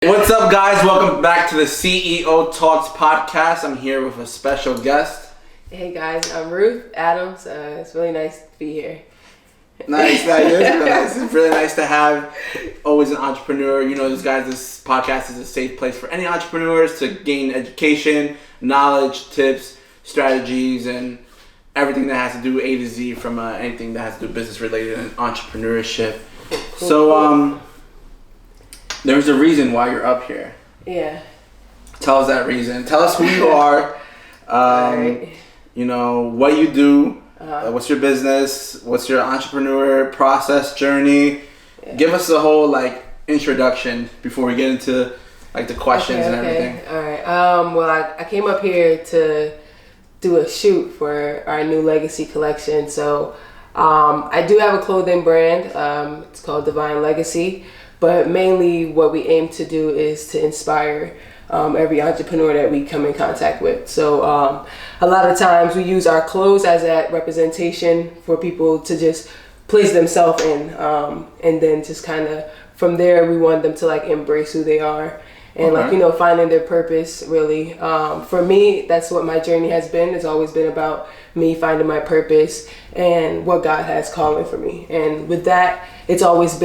What's up, guys? Welcome back to the CEO Talks podcast. I'm here with a special guest. Hey guys, I'm Ruth Adams. It's really nice to be here. Nice, that is nice. It's really nice to have always an entrepreneur. You know, this podcast is a safe place for any entrepreneurs to gain education, knowledge, tips, strategies, and everything that has to do A to Z from anything that has to do business related and entrepreneurship. Cool. So, there's a reason why you're up here. Yeah. Tell us that reason. Tell us who you are. Right. You know, what you do. What's your business? What's your entrepreneur process journey? Yeah. Give us the whole introduction before we get into the questions and everything. All right. Well, I came up here to do a shoot for our new Legacy collection. So I do have a clothing brand. It's called Divine Legacy. But mainly what we aim to do is to inspire every entrepreneur that we come in contact with. So a lot of times we use our clothes as that representation for people to just place themselves in. And then just kind of from there, we want them to embrace who they are and finding their purpose really. For me, that's what my journey has been. It's always been about me finding my purpose and what God has calling for me. And with that, it's always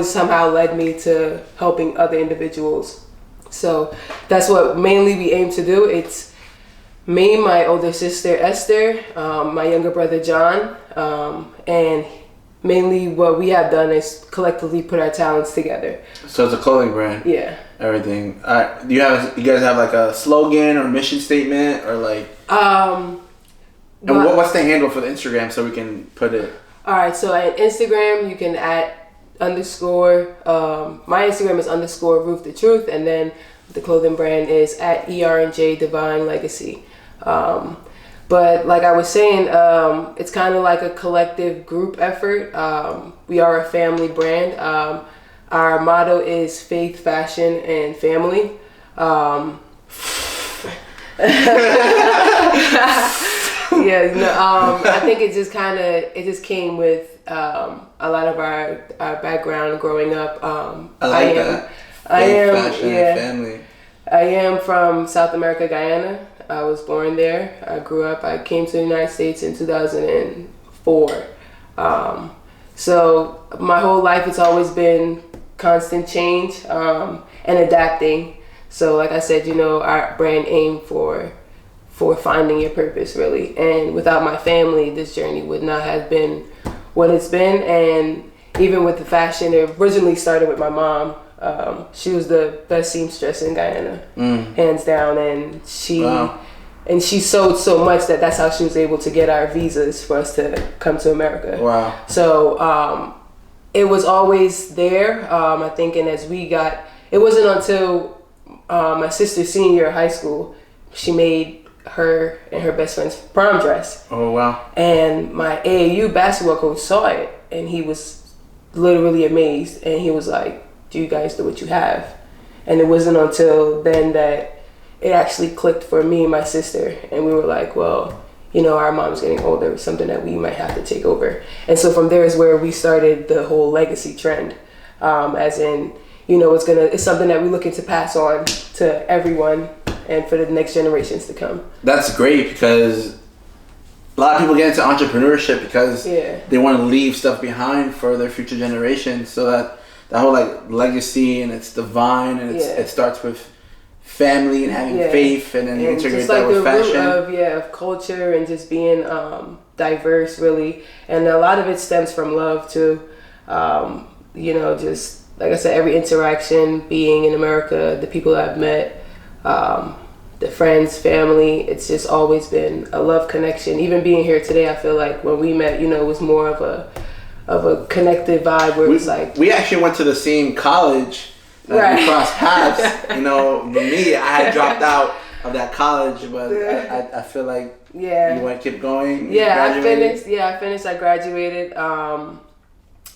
somehow led me to helping other individuals. So that's what mainly we aim to do. It's me, my older sister Esther, my younger brother John, and mainly what we have done is collectively put our talents together. So it's a clothing brand. Yeah. Everything. Do you guys have a slogan or mission statement or And what's the handle for the Instagram so we can put it? All right, so at Instagram you can @ my Instagram is _ Ruth the Truth, and then the clothing brand is @ ER&J Divine Legacy. But like I was saying, it's kind of like a collective group effort. We are a family brand. Our motto is faith, fashion, and family. I think it just came with a lot of our background growing up. I am fashion and family. I am from South America, Guyana. I was born there. I grew up. I came to the United States in 2004. So my whole life it's always been constant change and adapting. So like I said, our brand aimed for finding your purpose really. And without my family, this journey would not have been what it's been. And even with the fashion, it originally started with my mom. She was the best seamstress in Guyana, hands down. And she sewed so much that's how she was able to get our visas for us to come to America. Wow. So it was always there. I think, and as it wasn't until my sister's senior year of high school, she made her and her best friend's prom dress. Oh wow. And my AAU basketball coach saw it and he was literally amazed, and he was like, do you guys know what you have? And it wasn't until then that it actually clicked for me and my sister, and we were like, well, our mom's getting older, it's something that we might have to take over. And so from there is where we started the whole legacy trend, as in it's something that we're looking to pass on to everyone and for the next generations to come. That's great, because a lot of people get into entrepreneurship because they want to leave stuff behind for their future generations. So that whole legacy, and it's divine, and it starts with family and having faith, and then integrate that with fashion. Of culture and just being diverse really. And a lot of it stems from love too. Just like I said, every interaction being in America, the people I've met, the friends, family, it's just always been a love connection. Even being here today, I feel like when we met, it was more of a connected vibe where it's like... We actually went to the same college. Right. We crossed paths. For me, I had dropped out of that college, but I feel like you want to keep going. I finished. I graduated.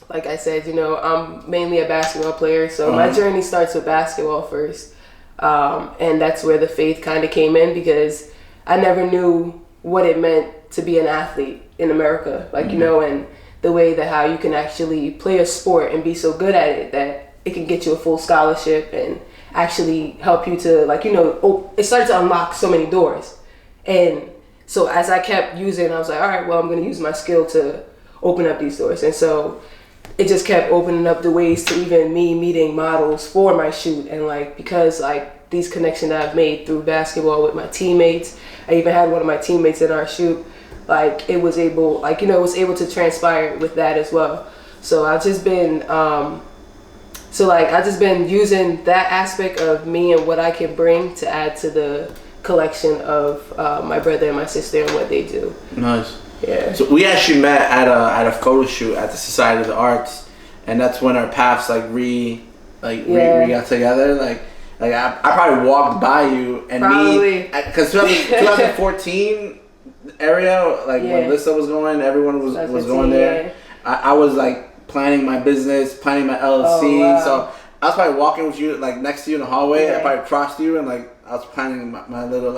Like I said, I'm mainly a basketball player, so my journey starts with basketball first. And that's where the faith kind of came in, because I never knew what it meant to be an athlete in America. And the way that how you can actually play a sport and be so good at it that it can get you a full scholarship and actually help you to like, it started to unlock so many doors. And so as I kept using it, I was like, all right, well, I'm going to use my skill to open up these doors. And so it just kept opening up the ways to even me meeting models for my shoot. And like, because like these connections that I've made through basketball with my teammates, I even had one of my teammates in our shoot, like it was able, like, it was able to transpire with that as well. So I've just been, I've just been using that aspect of me and what I can bring to add to the collection of my brother and my sister and what they do. Nice. Yeah. So we actually met at a photo shoot at the Society of the Arts, and that's when our paths we got together. I probably walked by you and because 2014 area, when Lissa was going, everyone was going there. Yeah. I was like planning my business, planning my LLC. Oh, wow. So I was probably walking with you, like next to you in the hallway. Yeah. I probably crossed you and I was planning my little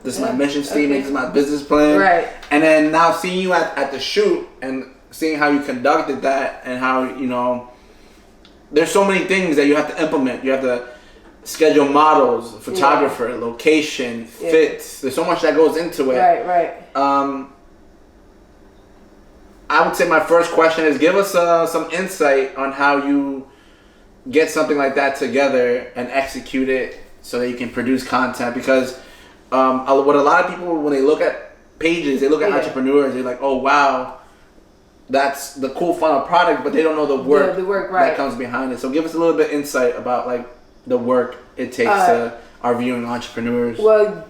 this is my mission statement, this is my business plan. Right. And then now seeing you at the shoot and seeing how you conducted that and how, there's so many things that you have to implement. You have to schedule models, photographer, location, fits. There's so much that goes into it. Right. I would say my first question is give us some insight on how you get something like that together and execute it so that you can produce content, because what a lot of people, when they look at pages, they look at entrepreneurs, they're like, oh wow, that's the cool final product, but they don't know the work, that comes behind it. So give us a little bit insight about the work it takes to our viewing entrepreneurs. Well,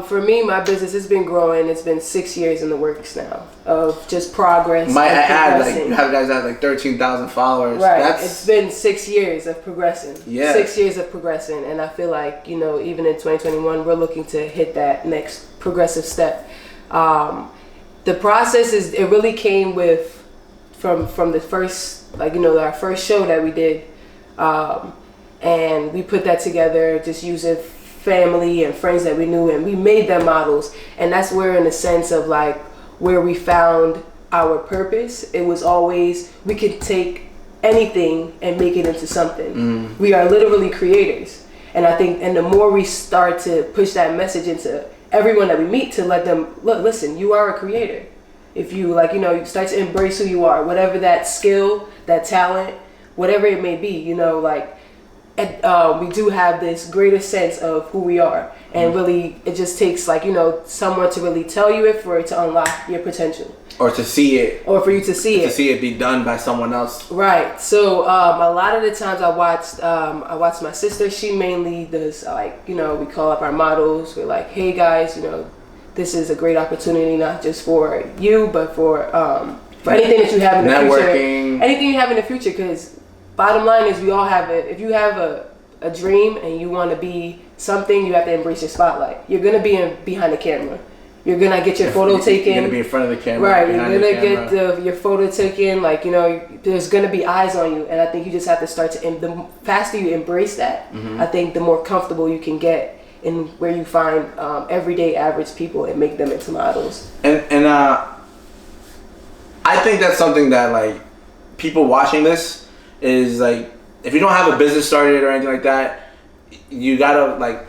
for me, my business has been growing. It's been 6 years in the works now of just progress. Might I add, you guys have 13,000 followers. Right. It's been 6 years of progressing. Yeah. 6 years of progressing. And I feel like, even in 2021, we're looking to hit that next progressive step. The process it really came from the first, our first show that we did. And we put that together just using family and friends that we knew, and we made them models. And that's where, in the sense of where we found our purpose, it was always we could take anything and make it into something. We are literally creators. And I think, and the more we start to push that message into everyone that we meet, to let them listen, you are a creator. If you you start to embrace who you are, whatever that skill, that talent, whatever it may be, we do have this greater sense of who we are. And really, it just takes someone to really tell you it for it to unlock your potential. Or to see it. Or for you to see it. To see it be done by someone else. Right. So a lot of the times I watched my sister. She mainly does we call up our models. We're like, hey guys, this is a great opportunity, not just for you, but for anything that you have in the networking. Future. Anything you have in the future, because bottom line is we all have it. If you have a dream and you want to be something, you have to embrace your spotlight. You're going to be behind the camera. You're going to get your photo taken. You're going to be in front of the camera. Right. You're going to get your photo taken. There's going to be eyes on you. And I think you just have to start the faster you embrace that, I think the more comfortable you can get in where you find everyday average people and make them into models. And I think that's something that people watching this is if you don't have a business started or anything like that, you gotta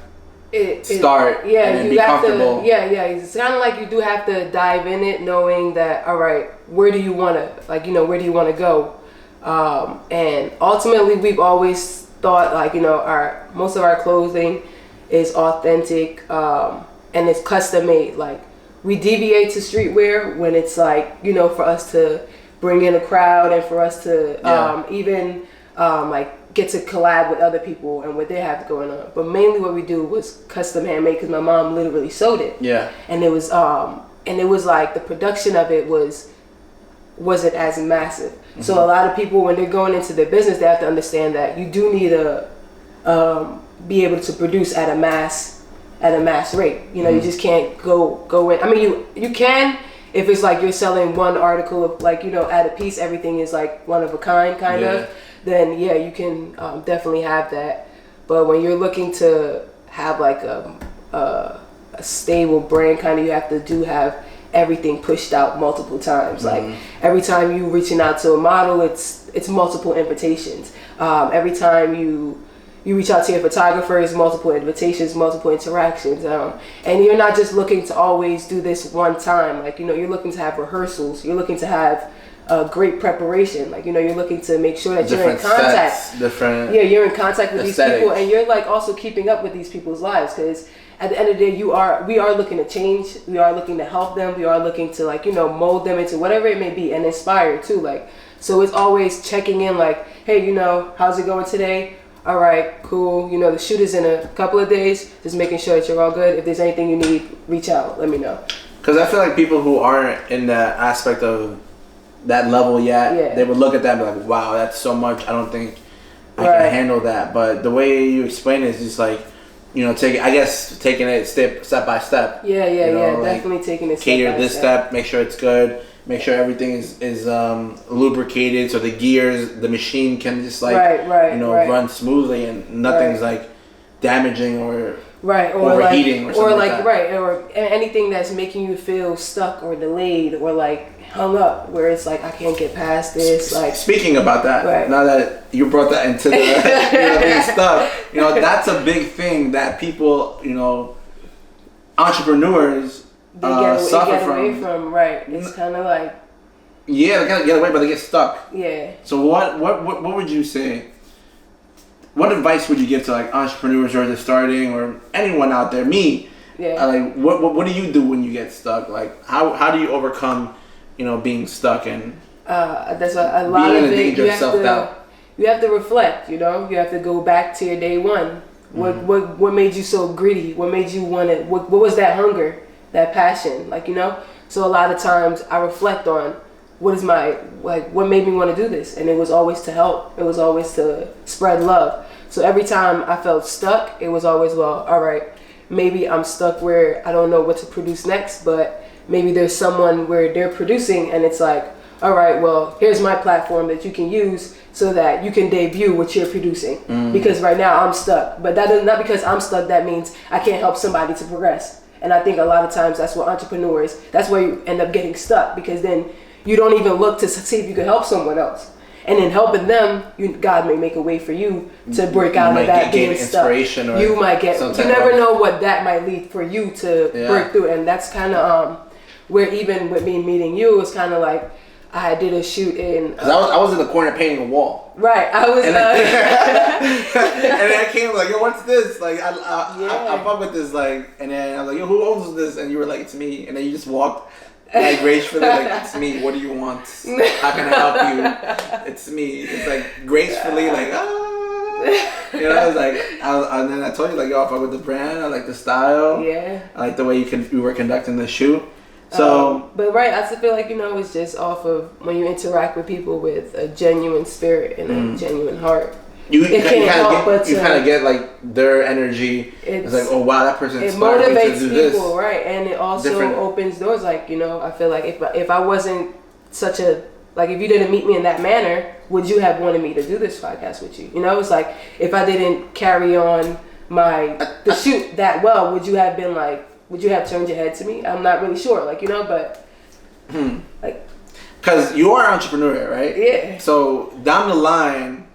start and be comfortable. It's kind of like you do have to dive in it, knowing that, all right, where do you want to where do you want to go? And ultimately, we've always thought most of our clothing is authentic and it's custom made. We deviate to streetwear when it's for us to bring in a crowd and for us to even get to collab with other people and what they have going on. But mainly what we do was custom handmade, because my mom literally sewed it. Yeah. And it was the production of it wasn't as massive. Mm-hmm. So a lot of people, when they're going into their business, they have to understand that you do need to be able to produce at a mass rate. You just can't go in. I mean, you can. If it's you're selling one article of at a piece, everything is one of a kind kind of, then you can definitely have that. But when you're looking to have a stable brand kind of, you have to have everything pushed out multiple times. Every time you reaching out to a model, it's multiple invitations. Every time you you reach out to your photographers, multiple invitations, multiple interactions, and you're not just looking to always do this one time. Like, you know, you're looking to have rehearsals. You're looking to have great preparation. Like, you know, you're looking to make sure that you're in contact. You're in contact with these people, and you're like also keeping up with these people's lives, because at the end of the day, we are looking to change. We are looking to help them. We are looking to, like, you know, mold them into whatever it may be, and inspire too. Like, so it's always checking in, like, hey, you know, how's it going today? All right, cool. You know, the shoot is in a couple of days. Just making sure that you're all good. If there's anything you need, reach out. Let me know. Because I feel like people who aren't in that aspect of that level yet, they would look at that and be like, wow, that's so much. I don't think I can handle that. But the way you explain it is just like, you know, taking it step by step. Yeah, definitely taking it step by step. Cater this step, make sure it's good, make sure everything is lubricated so the gears, the machine can just like run smoothly and nothing's like damaging or overheating or something like that. Or anything that's making you feel stuck or delayed or like hung up, where it's like, I can't get past this. Like, speaking about that, now that you brought that into the being stuck, you know, that's a big thing that people, you know, entrepreneurs suffer from. Right. It's kind of like, they gotta get away, but they get stuck. Yeah. So what would you say? What advice would you give to like entrepreneurs who are just starting, or anyone out there? Me. Yeah. Like, what do you do when you get stuck? Like, how do you overcome, you know, being stuck and that's a lot of it. You have to reflect. You know, you have to go back to your day one. What made you so greedy? What made you want it? What was that hunger, that passion? Like, you know. So a lot of times I reflect on what made me want to do this, and it was always to help. It was always to spread love. So every time I felt stuck, it was always, well, all right, maybe I'm stuck where I don't know what to produce next, but maybe there's someone where they're producing, and it's like, all right, well, here's my platform that you can use so that you can debut what you're producing. Because right now I'm stuck, but that is not because I'm stuck. That means I can't help somebody to progress. And I think a lot of times that's what entrepreneurs, that's where you end up getting stuck, because then you don't even look to see if you can help someone else. And in helping them, God may make a way for you to break out of that being stuck. You might get, you never know what that might lead for you to break through. And that's kind of where, even with me meeting you, it's kind of like, I did a shoot in. Cause I was in the corner painting a wall. Right, I was. And then I came like, yo, what's this? Like, I fuck with this, like, and then I was like, yo, who owns this? And you were like, it's me. And then you just walked like gracefully, like, it's me. What do you want? How can I help you? It's me. It's like gracefully, like, you know, I was like, and then I told you, like, yo, I fuck with the brand. I like the style. Yeah. I like the way you were conducting the shoot. So, but I still feel like, you know, it's just off of when you interact with people with a genuine spirit and a genuine heart. You kind of get like their energy. It's like, oh wow, that person inspired me to do this. It motivates people, right? And it also opens doors. Like, you know, I feel like if I wasn't such a, like, if you didn't meet me in that manner, would you have wanted me to do this podcast with you? You know, it's like, if I didn't carry on the shoot that well, would you have been like, would you have turned your head to me? I'm not really sure, like, you know, but like, because you are an entrepreneur, right? Yeah. So down the line,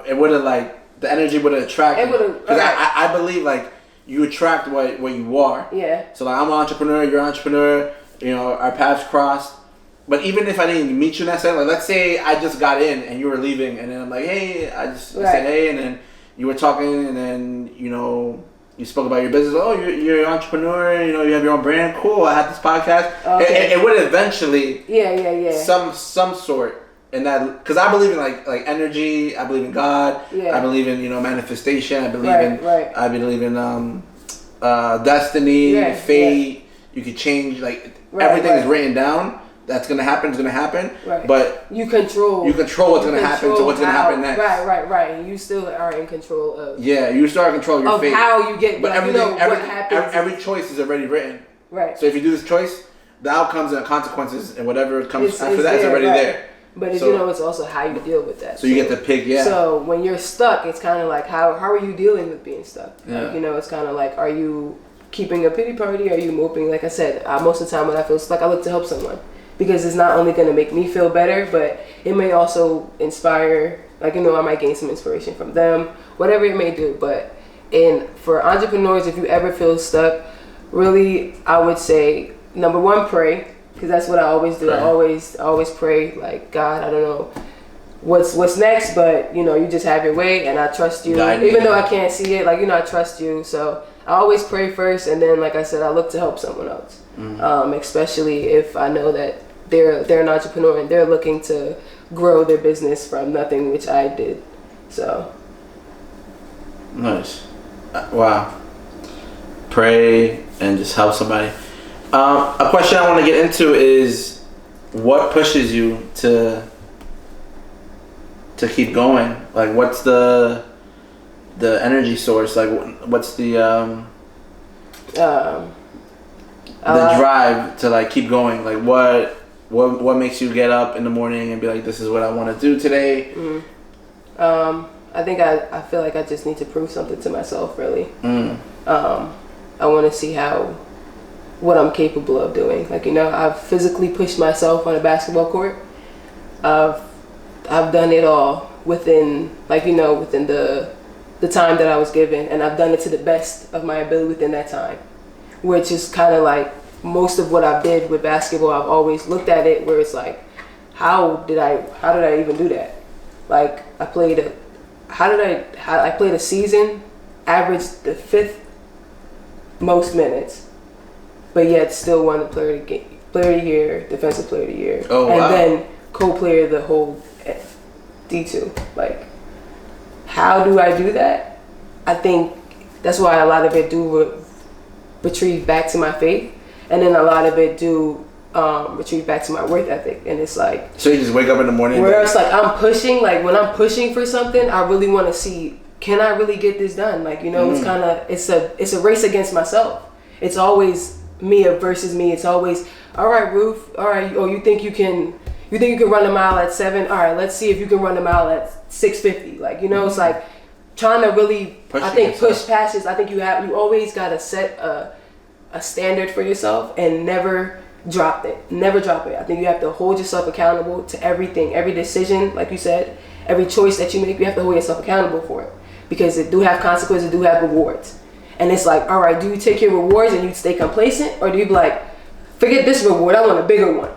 it would have, like, the energy would have attracted. Because I believe, like, you attract what you are. Yeah. So, like, I'm an entrepreneur, you're an entrepreneur, you know, our paths crossed. But even if I didn't meet you in that setting, like, let's say I just got in and you were leaving, and then I'm like, hey, I said hey, and then you were talking, and then, you know, you spoke about your business. Oh, you're an entrepreneur. You know, you have your own brand. Cool. I have this podcast. Okay. It would eventually. Yeah. Some sort in that, because I believe in like energy. I believe in God. Yeah. I believe in, you know, manifestation. I believe I believe in destiny, fate. Yeah. You could change, like, everything is written down. That's gonna happen. It's gonna happen. Right. But you control what's gonna happen to what's gonna happen next. Right. And you still are in control of. Yeah, you still are in control of your fate. How you get. But everything, you know, what happens. Every choice is already written. Right. So if you do this choice, the outcomes and consequences and whatever comes after that is already there. But you know, it's also how you deal with that. So you get to pick. Yeah. So when you're stuck, it's kind of like how are you dealing with being stuck? Yeah. Like, you know, it's kind of like, are you keeping a pity party? Are you moping? Like I said, most of the time when I feel stuck, I look to help someone. Because it's not only going to make me feel better, but it may also inspire Like, I might gain some inspiration from them, whatever it may do. But for entrepreneurs, if you ever feel stuck, really, I would say, number one, pray, because that's what I always do. I always pray, like, God, I don't know what's next, but you just have your way, and I trust you, even though I can't see it. Like, I trust you. So I always pray first, and then, like I said, I look to help someone else, especially if I know that they're an entrepreneur and they're looking to grow their business from nothing, which I did. So nice. Wow. Pray and just help somebody. A question I want to get into is, what pushes you to keep going? Like, what's the energy source? Like, what's the drive to like keep going? Like, what makes you get up in the morning and be like, this is what I want to do today? I think I feel like I just need to prove something to myself, really. I want to see what I'm capable of doing. Like, I've physically pushed myself on a basketball court. I've done it all within the time that I was given, and I've done it to the best of my ability within that time, which is kind of like most of what I did with basketball. I've always looked at it where it's like, how did I even do that? Like, I played a season, averaged the 5th most minutes, but yet still won the player of the year, defensive player of the year, then co-player of the whole D2. Like, how do I do that? I think that's why a lot of it do retrieve back to my faith, and then a lot of it do retrieve back to my work ethic. And it's like, so you just wake up in the morning where it's like I'm pushing, like when I'm pushing for something, I really want to see, can I really get this done? Like, it's kind of, it's a race against myself. It's always me versus me. It's always, all right, Ruth, all right, you think you can run a mile at 7? All right, let's see if you can run a mile at 6:50. Like, it's like trying to really push past this. I think you always got to set a standard for yourself and never drop it. I think you have to hold yourself accountable to everything, every decision, like you said, every choice that you make. You have to hold yourself accountable for it, because it do have consequences, it do have rewards. And it's like, all right, do you take your rewards and you stay complacent, or do you be like, forget this reward, I want a bigger one?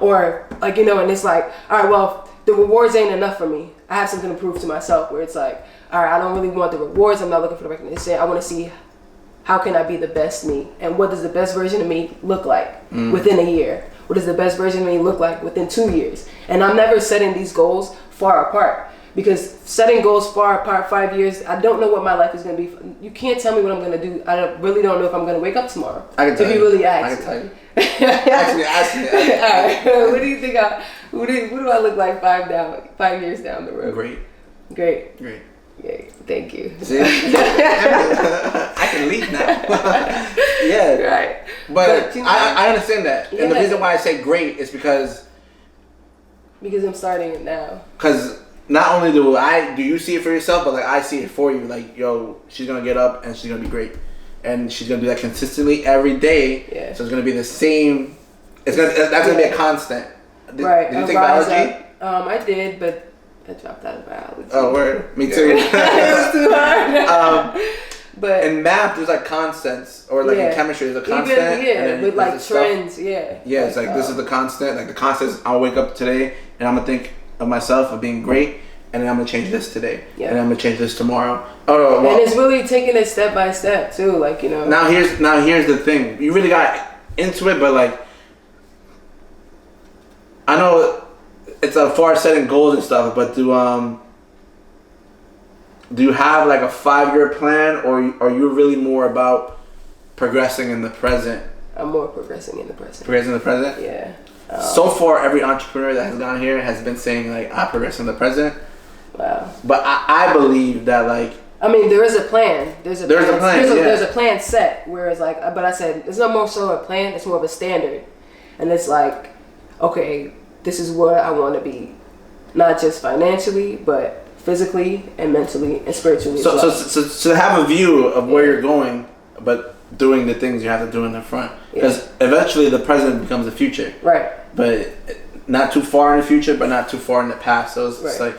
Or like, and it's like, all right, well, the rewards ain't enough for me. I have something to prove to myself, where it's like, all right, I don't really want the rewards. I'm not looking for the recognition. I want to see, how can I be the best me? And what does the best version of me look like within a year? What does the best version of me look like within 2 years? And I'm never setting these goals far apart, because setting goals far apart, 5 years, I don't know what my life is going to be. You can't tell me what I'm going to do. really don't know if I'm going to wake up tomorrow. I can tell you. Really ask. I can tell you. Ask me. All right. What do you think? What do I look like 5 years down the road? Great. Yeah, thank you. See? I can leave now. Yeah. Right. But I understand that. Yeah. And the reason why I say great is because I'm starting it now. Because not only do you see it for yourself, but like I see it for you. Like, yo, she's going to get up and she's going to be great. And she's going to do that consistently every day. Yeah. So it's going to be the same. That's going to be a constant. Did you take biology? I did, but I dropped out of biology. Oh, word. Me too. It was too hard. But in math, there's like constants, or like in chemistry, there's a constant. And then with like trends, stuff. Yeah, it's like this is the constant. Like the constant is, I'll wake up today and I'm gonna think of myself of being great, and then I'm gonna change this today, and I'm gonna change this tomorrow. Oh, well, and it's really taking it step by step too. Like, Now here's the thing. You really got into it, but like, I know it's a far setting goals and stuff, but do you have like a 5-year plan, or are you really more about progressing in the present? I'm more progressing in the present. Progressing in the present? Yeah. So far, every entrepreneur that has gone here has been saying like, I progress in the present. Wow. But I believe that like, I mean, there is a plan. There's a plan set, whereas like, but I said it's not more so a plan, it's more of a standard. And it's like, okay, this is where I want to be, not just financially, but physically and mentally and spiritually. So have a view of where you're going, but doing the things you have to do in the front, because eventually the present becomes the future. Right. But not too far in the future, but not too far in the past. So it's just Right. like,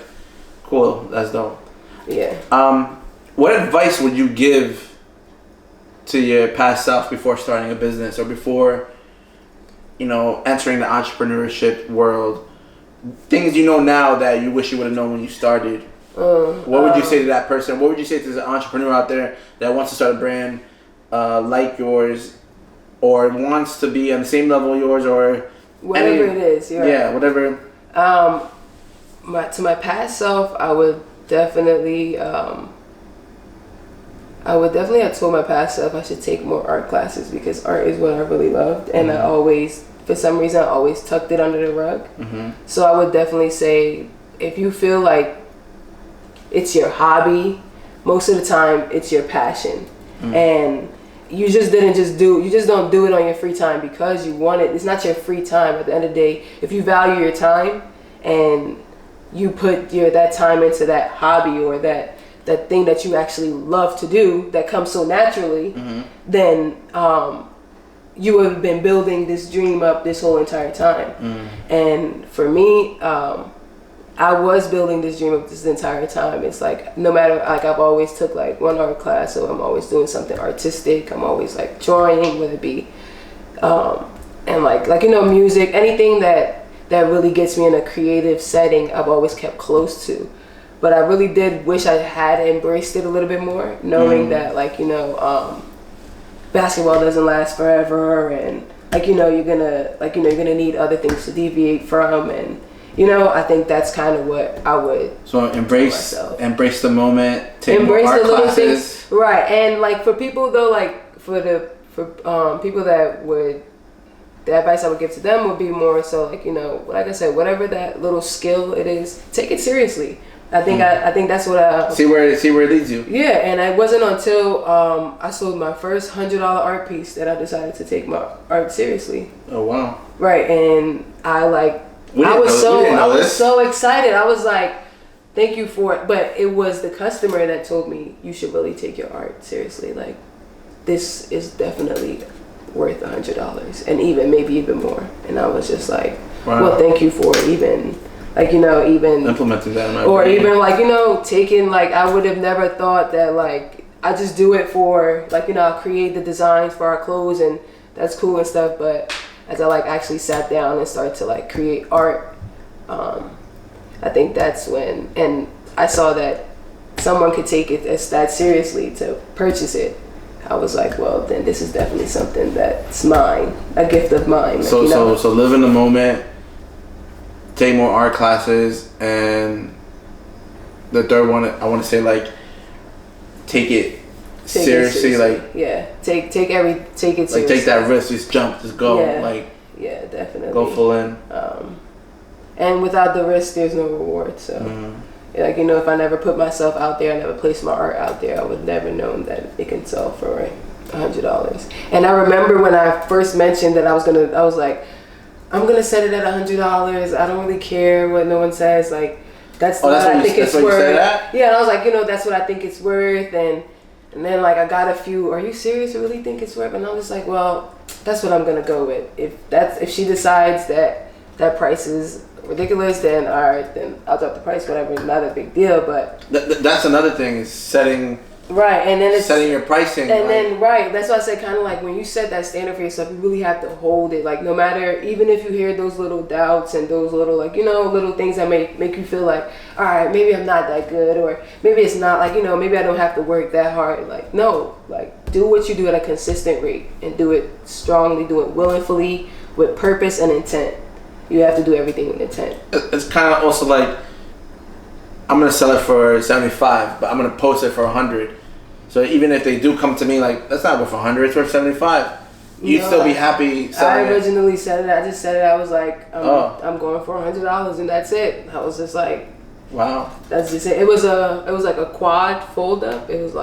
cool. That's dope. Yeah. What advice would you give to your past self before starting a business or before, entering the entrepreneurship world? Things you know now that you wish you would have known when you started. What would you say to that person? What would you say to the entrepreneur out there that wants to start a brand like yours, or wants to be on the same level as yours, or whatever it is? Whatever. To my past self, I would definitely have told my past self I should take more art classes, because art is what I really loved, and I always, for some reason, I always tucked it under the rug. So I would definitely say, if you feel like it's your hobby, most of the time it's your passion, and you just don't do it on your free time because you want it. It's not your free time. At the end of the day, if you value your time and you put that time into that hobby or that thing that you actually love to do, that comes so naturally, then you have been building this dream up this whole entire time. And for me, I was building this dream up this entire time. It's like, no matter, like, I've always took like one art class, so I'm always doing something artistic. I'm always like drawing, whether it be and like music, anything that really gets me in a creative setting, I've always kept close to. But I really did wish I had embraced it a little bit more, knowing that basketball doesn't last forever, and you're gonna need other things to deviate from, and I think that's kind of what I would. So embrace the moment, take embrace more art the little classes. things, right? And like for people though, like for people the advice I would give to them would be more so like I said, whatever that little skill it is, take it seriously. I think I think that's what I see where it leads you. Yeah, and it wasn't until I sold my first $100 art piece that I decided to take my art seriously. Oh wow! Right, and I was so excited. I was like, thank you for it. But it was the customer that told me, you should really take your art seriously. Like, this is definitely worth $100, and maybe even more. And I was just like, wow. Well, thank you for even implementing that in my or brain. Even taking, I would have never thought that I just do it for I'll create the designs for our clothes, and that's cool and stuff, but as I actually sat down and started to create art, I think that's when, and I saw that someone could take it that seriously to purchase it. I was like, well, then this is definitely something that's mine, a gift of mine. So live in the moment, take more art classes, and the third one I want to say take it seriously. Take it seriously. Take that risk, just jump, just go. Yeah, definitely. Go full in. And without the risk, there's no reward. So, if I never put myself out there, I never placed my art out there, I would never known that it can sell for $100. And I remember when I first mentioned that I was like, I'm gonna set it at $100. I don't really care what no one says. That's what I think it's worth. Yeah, and I was like, that's what I think it's worth. And then I got a few. Are you serious? You really think it's worth? And I was like, well, that's what I'm gonna go with. If she decides that price is ridiculous, then all right, then I'll drop the price. Whatever, not a big deal. But that's another thing, is setting. Right, and then it's setting your pricing. And then that's why I said kind of when you set that standard for yourself, you really have to hold it. No matter, even if you hear those little doubts and those little little things that make you feel like, all right, maybe I'm not that good, or maybe it's not maybe I don't have to work that hard. Do what you do at a consistent rate, and do it strongly, do it willingly, with purpose and intent. You have to do everything with intent. It's kind of also I'm gonna sell it for $75, but I'm gonna post it for $100. So even if they do come to me that's not worth $100, it's worth $75. You'd still be happy selling it. I originally said it. I just said it. I was like, I'm going for $100, and that's it. I was just like, wow. That's just it. It was a quad fold up. It was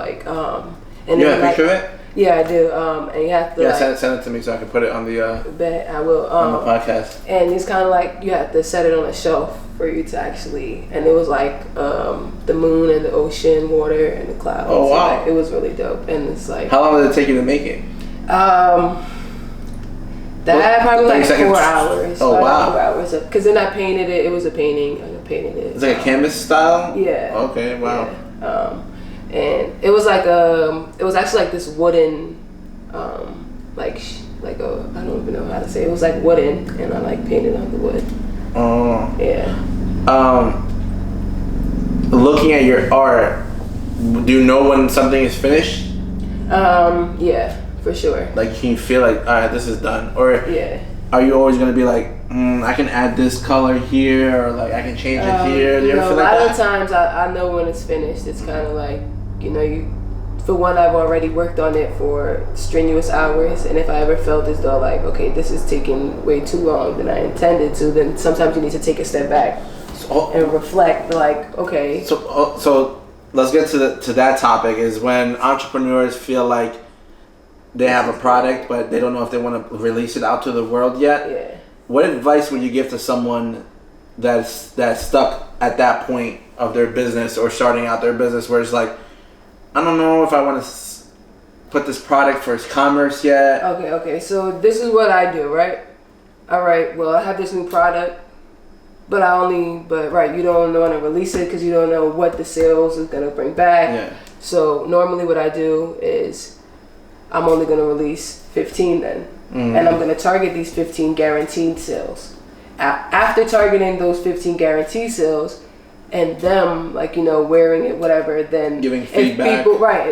and you have a picture of it? Yeah, I do. And you have to send it to me so I can put it on the. Bet I will. On the podcast. And it's kind of you have to set it on a shelf for you to actually. And it was the moon and the ocean, water and the clouds. Oh wow! It was really dope. And it's How long did it take you to make it? That probably like 4 hours. Oh, wow. 4 hours. Because then I painted it. It was a painting. I painted it. It's like a canvas style? Yeah. Okay, wow. Yeah. And it was like it was actually like this wooden, like I don't even know how to say it. It was like wooden, and I like painted on the wood. Oh. Yeah. Looking at your art, do you know when something is finished? Yeah, for sure. Like, can you feel like, all right, this is done? Or yeah. Are you always gonna be like, I can add this color here, or like I can change it here? Do you ever feel like that? A lot of times I know when it's finished. It's kind of like, for one, I've already worked on it for strenuous hours, and if I ever felt as though like, okay, this is taking way too long than I intended to, then sometimes you need to take a step back and reflect. Like, okay. So let's get to that topic. Is when entrepreneurs feel like they have a product, but they don't know if they want to release it out to the world yet. Yeah. What advice would you give to someone that's stuck at that point of their business or starting out their business, where it's like, I don't know if I want to put this product for commerce yet. Okay. So this is what I do, right? All right. Well, I have this new product, but you don't want to release it because you don't know what the sales is gonna bring back. Yeah. So normally, what I do is I'm only gonna release 15 then, and I'm gonna target these 15 guaranteed sales. After targeting those 15 guaranteed sales, and them wearing it, whatever, then giving feedback.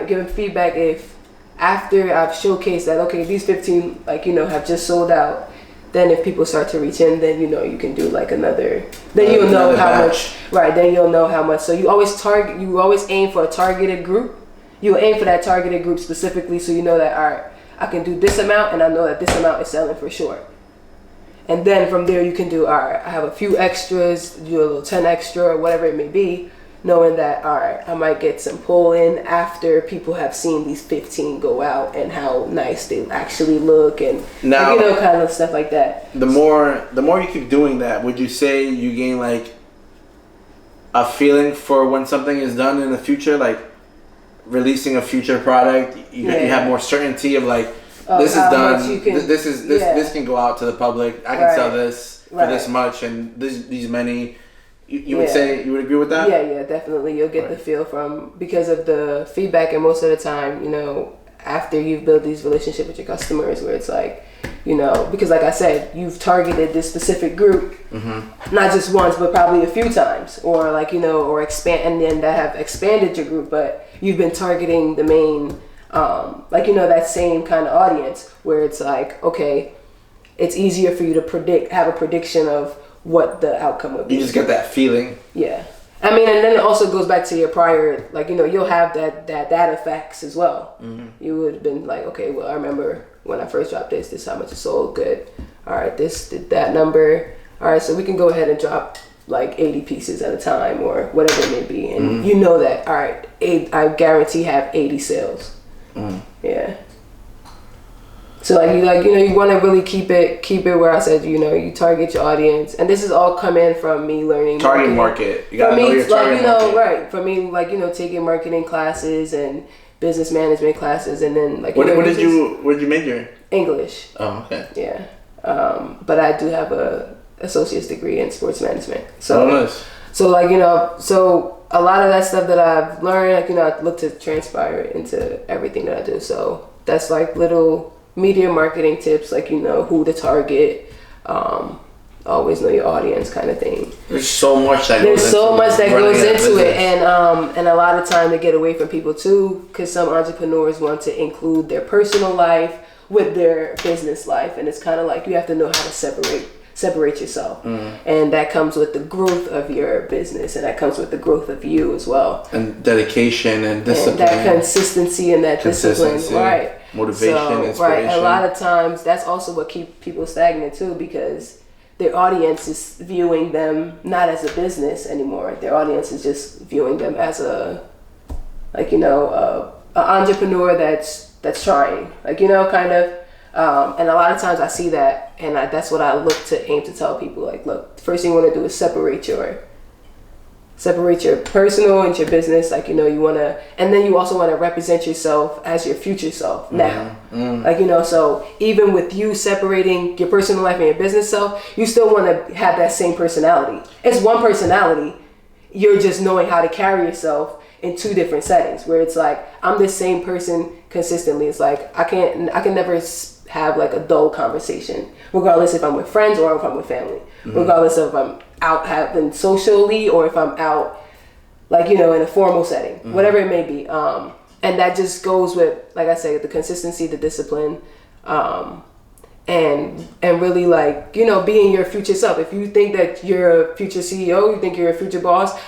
Giving feedback if after I've showcased that, okay, these 15 have just sold out, then if people start to reach in, then you can do like another, then you'll know how much, then you'll know how much. So you always aim for a targeted group. You aim for that targeted group specifically, so you know that, all right, I can do this amount, and I know that this amount is selling for sure. And then from there, you can do, all right, I have a few extras, do a little 10 extra or whatever it may be, knowing that, all right, I might get some pull in after people have seen these 15 go out and how nice they actually look, and now, kind of stuff like that. The more you keep doing that, would you say you gain like a feeling for when something is done in the future, like releasing a future product? You have more certainty of like, this is done. This can go out to the public. I can sell this for this much and these many. You would say, you would agree with that? Yeah, definitely. You'll get the feel because of the feedback, and most of the time, after you've built these relationships with your customers, where it's like, because like I said, you've targeted this specific group, not just once, but probably a few times, or or expand, and then that have expanded your group, but you've been targeting the main. That same kind of audience where it's like, okay, it's easier for you to have a prediction of what the outcome would be. You just get that feeling. Yeah. I mean, and then it also goes back to your prior, you'll have that data facts as well. You would have been like, okay, well, I remember when I first dropped this is how much it sold. Good. All right, this did that number. All right, so we can go ahead and drop like 80 pieces at a time or whatever it may be. And you know that, all right, I guarantee have 80 sales. Yeah. So you want to really keep it where I said you target your audience, and this is all coming from me learning target market. You gotta know your target market. Right. For me, taking marketing classes and business management classes, and then what did you major? English. Oh, okay. Yeah. But I do have a associate's degree in sports management. So nice. So so a lot of that stuff that I've learned, I look to transpire it into everything that I do. So that's like little media marketing tips, who to target, always know your audience kind of thing. There's so much that goes into it, and a lot of time to get away from people too, because some entrepreneurs want to include their personal life with their business life, and it's kind of like you have to know how to separate yourself, and that comes with the growth of your business, and that comes with the growth of you as well, and dedication and discipline, and that consistency and that discipline, right? Motivation, inspiration. Right. A lot of times that's also what keeps people stagnant too, because their audience is viewing them not as a business anymore. Their audience is just viewing them as an entrepreneur that's trying, kind of. And a lot of times I see that, and that's what I look to aim to tell people. Like, look, the first thing you want to do is separate separate your personal and your business. Like, you know, you want to, and then you also want to represent yourself as your future self now. Like, you know, so even with you separating your personal life and your business self, you still want to have that same personality. It's one personality. You're just knowing how to carry yourself in two different settings, where it's like, I'm the same person consistently. It's like, I can never have like a dull conversation, regardless if I'm with friends or if I'm with family, regardless of if I'm out having socially or if I'm out, like, you know, in a formal setting, whatever it may be. And that just goes with, like I say, the consistency, the discipline, and really, like, you know, being your future self. If you think that you're a future CEO, you think you're a future boss,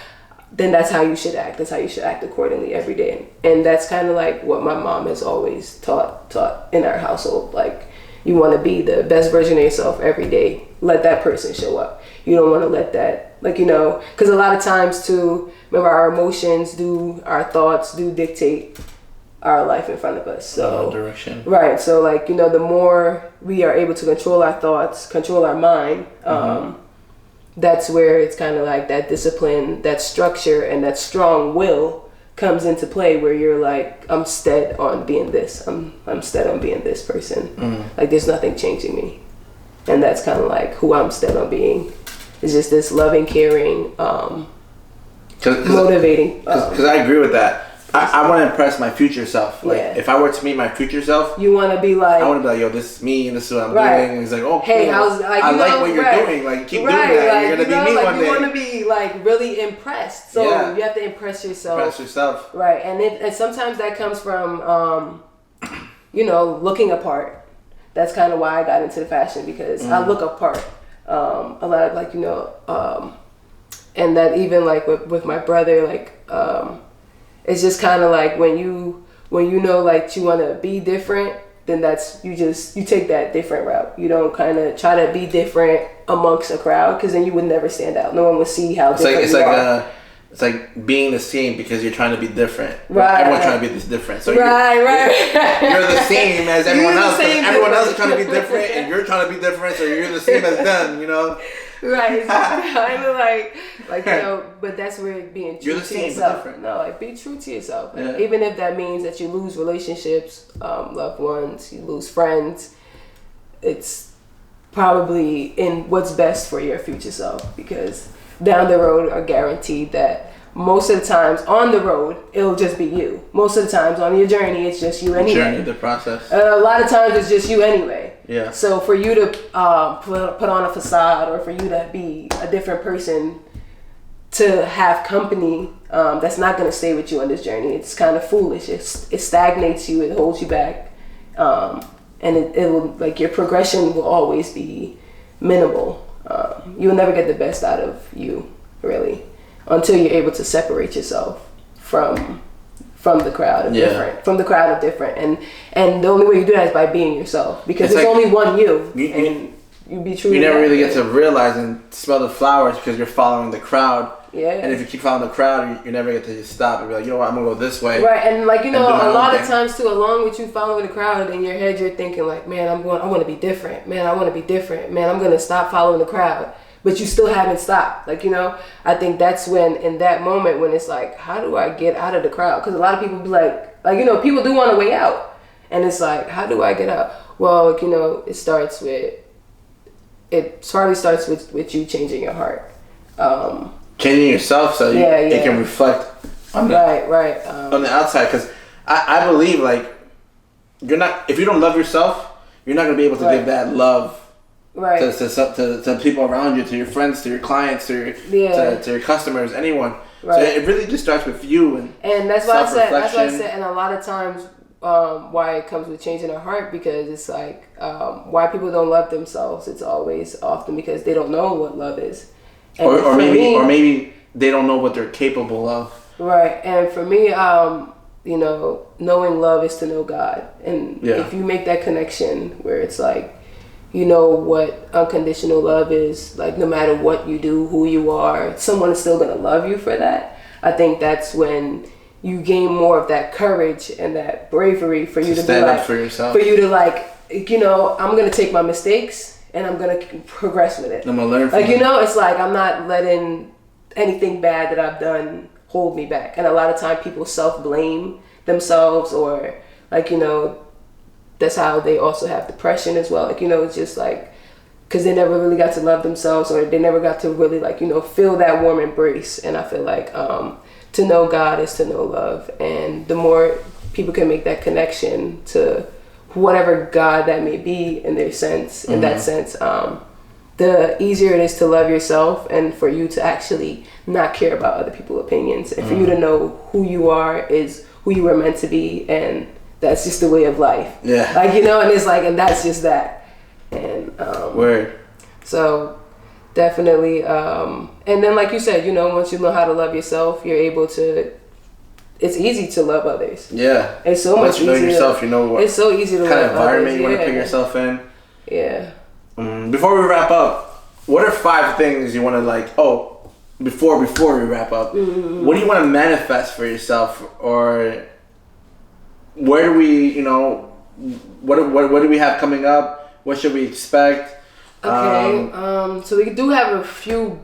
then that's how you should act. That's how you should act accordingly every day. And that's kind of like what my mom has always taught in our household. Like, you want to be the best version of yourself every day. Let that person show up. You don't want to let that, like, you know, because a lot of times too, remember, our emotions our thoughts do dictate our life in front of us. So direction. Right. So, like, you know, the more we are able to control our thoughts, control our mind, that's where it's kind of like that discipline, that structure, and that strong will comes into play, where you're like, I'm stead on being this. I'm stead on being this person. Like, there's nothing changing me. And that's kind of like who I'm stead on being. It's just this loving, caring, motivating. Because I agree with that. I want to impress my future self. Like, if I were to meet my future self, you want to be like, I want to be like, yo, this is me and this is what I'm doing. And he's like, oh, hey, cool. I like what you're doing. Like, keep doing that. Like, you're gonna be me one day. You want to be like really impressed. So you have to impress yourself. Impress yourself. Right, and sometimes that comes from, you know, looking apart. That's kind of why I got into the fashion, because I look apart. A lot of, like, you know, and that even like with my brother, like, it's just kind of like when you know, like, you want to be different, then you take that different route. You don't kind of try to be different amongst a crowd, because then you would never stand out. No one would see how different you are. It's like being the same because you're trying to be different. Right. Everyone's trying to be this different. So right. You're the same as everyone else. Everyone else is trying to be different, and you're trying to be different, so you're the same as them, you know? Right. It's kind of like, you know, but that's where being true to yourself. No, like, be true to yourself. Like, even if that means that you lose relationships, loved ones, you lose friends, it's probably in what's best for your future self, because down the road are guaranteed that most of the times on the road, it'll just be you. Most of the times on your journey, it's just you anyway. Journey, the process. A lot of times it's just you anyway. Yeah. So for you to put on a facade, or for you to be a different person, to have company that's not going to stay with you on this journey, it's kind of foolish. It stagnates you. It holds you back. And it will, like, your progression will always be minimal. You'll never get the best out of you, really, until you're able to separate yourself from the crowd of different. And the only way you do that is by being yourself, because there's only one you and you be true. You never really get to realize and smell the flowers because you're following the crowd. Yeah. And if you keep following the crowd, you never get to just stop and be like, you know what, I'm gonna go this way. Right. And, like, you know, a lot of times too, along with you following the crowd, in your head you're thinking like, man, I want to be different. Man, I want to be different. Man, I'm gonna stop following the crowd. But you still haven't stopped. Like, you know, I think that's when, in that moment, when it's like, how do I get out of the crowd? Because a lot of people be like, you know, people do want a way out. And it's like, how do I get out? Well, like, you know, it probably starts with you changing your heart. Changing yourself so it can reflect on on the outside. Because I believe, like, if you don't love yourself, you're not going to be able to give that love to people around you, to your friends, to your clients, to your customers, anyone. Right. So it really just starts with you and that's why I said. And a lot of times, why it comes with changing our heart, because it's like, why people don't love themselves. It's always often because they don't know what love is, or maybe they don't know what they're capable of. Right. And for me, you know, knowing love is to know God, and if you make that connection where it's like, you know what unconditional love is, like, no matter what you do, who you are, someone is still going to love you for that. I think that's when you gain more of that courage and that bravery for you to stand up for yourself. For you to, like, you know, I'm going to take my mistakes and I'm going to progress with it. I'm going to learn from it. You know, it's like, I'm not letting anything bad that I've done hold me back. And a lot of time people self-blame themselves, or like, you know, that's how they also have depression as well. Like, you know, it's just like, because they never really got to love themselves, or they never got to really, like, you know, feel that warm embrace. And I feel like to know God is to know love. And the more people can make that connection to whatever God that may be in their sense, in that sense, the easier it is to love yourself, and for you to actually not care about other people's opinions, and for you to know who you are is who you were meant to be, and that's just the way of life. Yeah. Like, you know, and it's like, and that's just that. And Word. So definitely, and then like you said, you know, once you know how to love yourself, you're able to, it's easy to love others. Yeah. It's so Once much you know easier. yourself, you know what it's so easy to kind love of environment others. you want to put yourself in. Yeah. Before we wrap up, what are 5 things you want to, like, before we wrap up, what do you want to manifest for yourself, or where do we, you know, what do we have coming up? What should we expect? Okay, so we do have a few,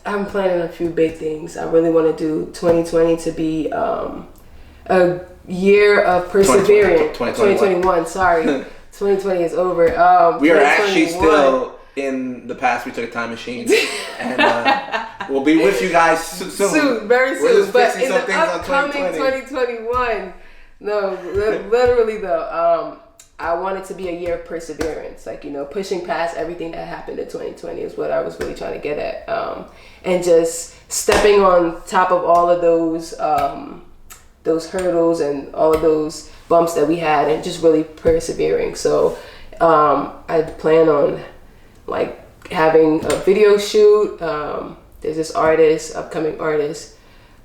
I'm planning a few big things. I really want to do 2020 to be a year of perseverance. 2021, sorry. 2020 is over. We are actually still in the past. We took a time machine, and we'll be with you guys soon. Very We're soon. just But fixing in some the things on upcoming 2021, no, literally though, I want it to be a year of perseverance. Like, you know, pushing past everything that happened in 2020 is what I was really trying to get at, and just stepping on top of all of those hurdles and all of those bumps that we had, and just really persevering. So I plan on like having a video shoot. There's this upcoming artist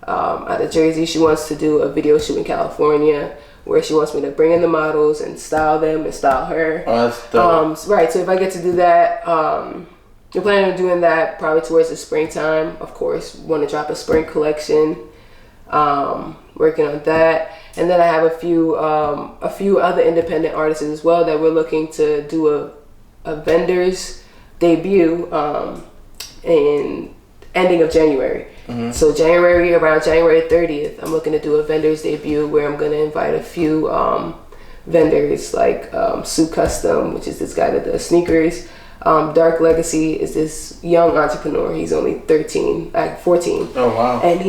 out of Jersey. She wants to do a video shoot in California where she wants me to bring in the models and style them and style her. Oh, that's dope. Right, so if I get to do that, we're planning on doing that probably towards the springtime. Of course, want to drop a spring collection. Working on that, and then I have a few other independent artists as well that we're looking to do a vendor's debut in ending of January. So around January 30th, I'm looking to do a vendor's debut where I'm going to invite a few vendors like Sue Custom, which is this guy that does sneakers. Dark Legacy is this young entrepreneur. He's only 14. Oh wow! And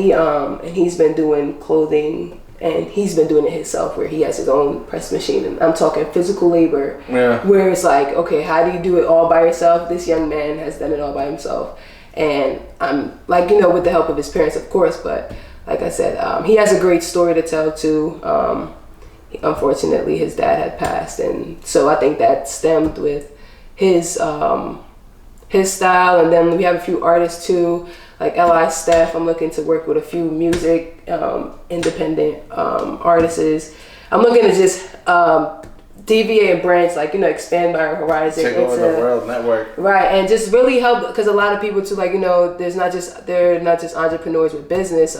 he's been doing clothing, and he's been doing it himself, where he has his own press machine. And I'm talking physical labor, where it's like, okay, how do you do it all by yourself? This young man has done it all by himself, and I'm like, you know, with the help of his parents, of course. But like I said, he has a great story to tell too. Unfortunately, his dad had passed, and so I think that stemmed with his style. And then we have a few artists too, like L.I. Steph. I'm looking to work with a few music independent artists. I'm looking to just deviate and branch, like, you know, expand my horizon. Take over the world network. Right, and just really help, because a lot of people too, like, you know, they're not just entrepreneurs with business.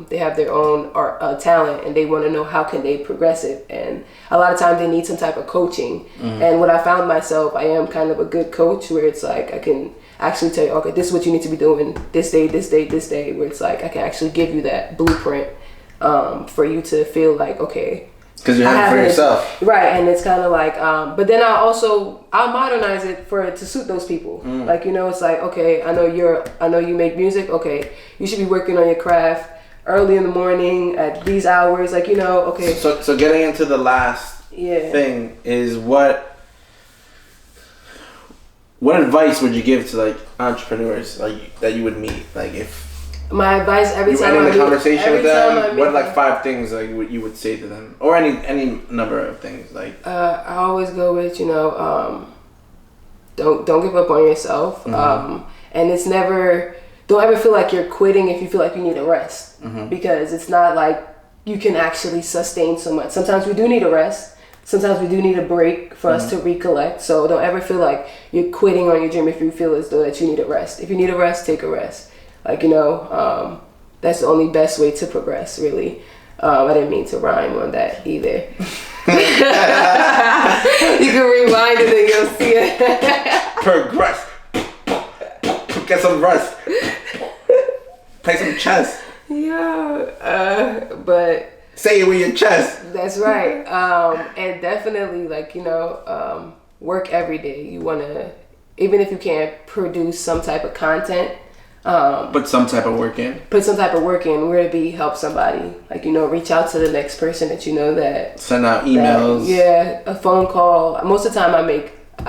They have their own art, talent, and they want to know how can they progress it. And a lot of times they need some type of coaching. And what I found myself, I am kind of a good coach, where it's like I can actually tell you, okay, this is what you need to be doing this day, this day, this day, where it's like I can actually give you that blueprint for you to feel like, okay, because you have it for yourself, right? And it's kind of like, but then I'll modernize it to suit those people. Like, you know, it's like, okay, I know you make music. Okay, you should be working on your craft early in the morning at these hours. Like, you know, okay. So getting into the last thing is what advice would you give to like entrepreneurs like that you would meet, like if my advice every time you end the conversation with them, what like 5 things like what you would say to them, or any number of things, like I always go with, you know, don't give up on yourself, and it's never, don't ever feel like you're quitting if you feel like you need a rest, because it's not like you can actually sustain so much. Sometimes we do need a rest. Sometimes we do need a break for us to recollect. So don't ever feel like you're quitting on your dream if you feel as though that you need a rest. If you need a rest, take a rest. Like, you know, that's the only best way to progress, really. I didn't mean to rhyme on that either. You can rewind it and you'll see it. Progress. Get some rest. That's right. And definitely, like, work every day. You want to, even if you can't produce some type of content, put some type of work in. Put some type of work in. Where to be, help somebody. Like, reach out to the next person that you know that. Send out emails. A phone call. Most of the time I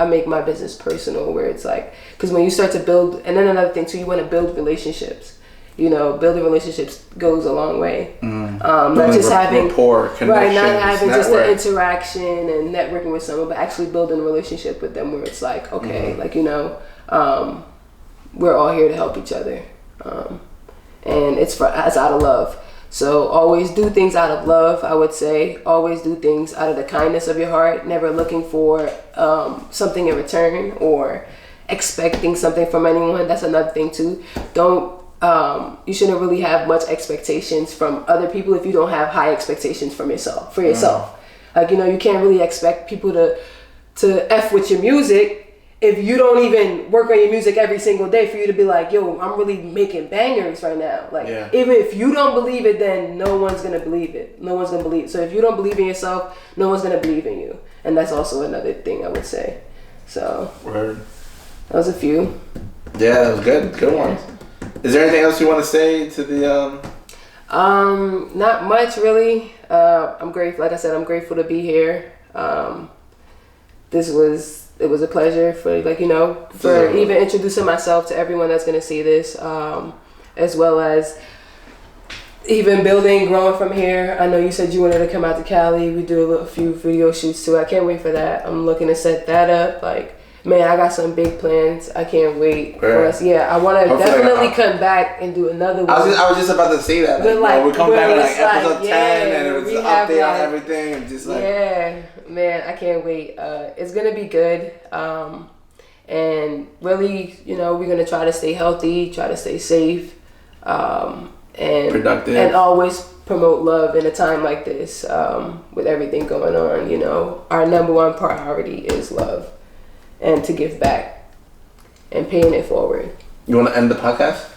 make my business personal, where it's like, because when you start to build, and then another thing too, you want to build relationships. Building relationships goes a long way. Not just having rapport, connections, not having network. Just the interaction and networking with someone, but actually building a relationship with them, where it's like, okay, we're all here to help each other, and it's out of love. So always do things out of love. I would say always do things out of the kindness of your heart, never looking for something in return or expecting something from anyone. That's another thing too. You shouldn't really have much expectations from other people if you don't have high expectations for yourself. Like, you can't really expect people to F with your music if you don't even work on your music every single day, for you to be like, yo, I'm really making bangers right now. Like, even if you don't believe it, then no one's going to believe it. No one's going to believe it. So if you don't believe in yourself, no one's going to believe in you. And that's also another thing I would say. So, Word. That was a few. Yeah, that was good. Good ones. Is there anything else you want to say to the... Not much, really. I'm grateful. Like I said, I'm grateful to be here. It was a pleasure for even introducing myself to everyone that's going to see this, as well as even growing from here. I know you said you wanted to come out to Cali. We do a few video shoots too. I can't wait for that. I'm looking to set that up. Like, man, I got some big plans. I can't wait for us. Yeah, I want to definitely come back and do another one. I was just about to say that. We're coming back with episode 10 and it was an update on everything. And just man, I can't wait. It's going to be good. And really, we're going to try to stay healthy, try to stay safe, and productive, and always promote love in a time like this, with everything going on. Our number one priority is love. And to give back and paying it forward. You want to end the podcast?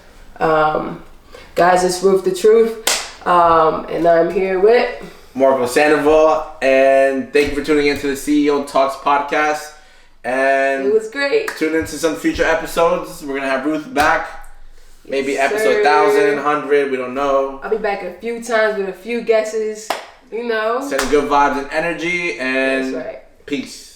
Guys, it's Ruth the Truth. And I'm here with Marco Sandoval. And thank you for tuning into the CEO Talks podcast. And it was great. Tune into some future episodes. We're going to have Ruth back. Maybe episode 1,000, 100. We don't know. I'll be back a few times with a few guesses. Sending good vibes and energy. And that's right. Peace.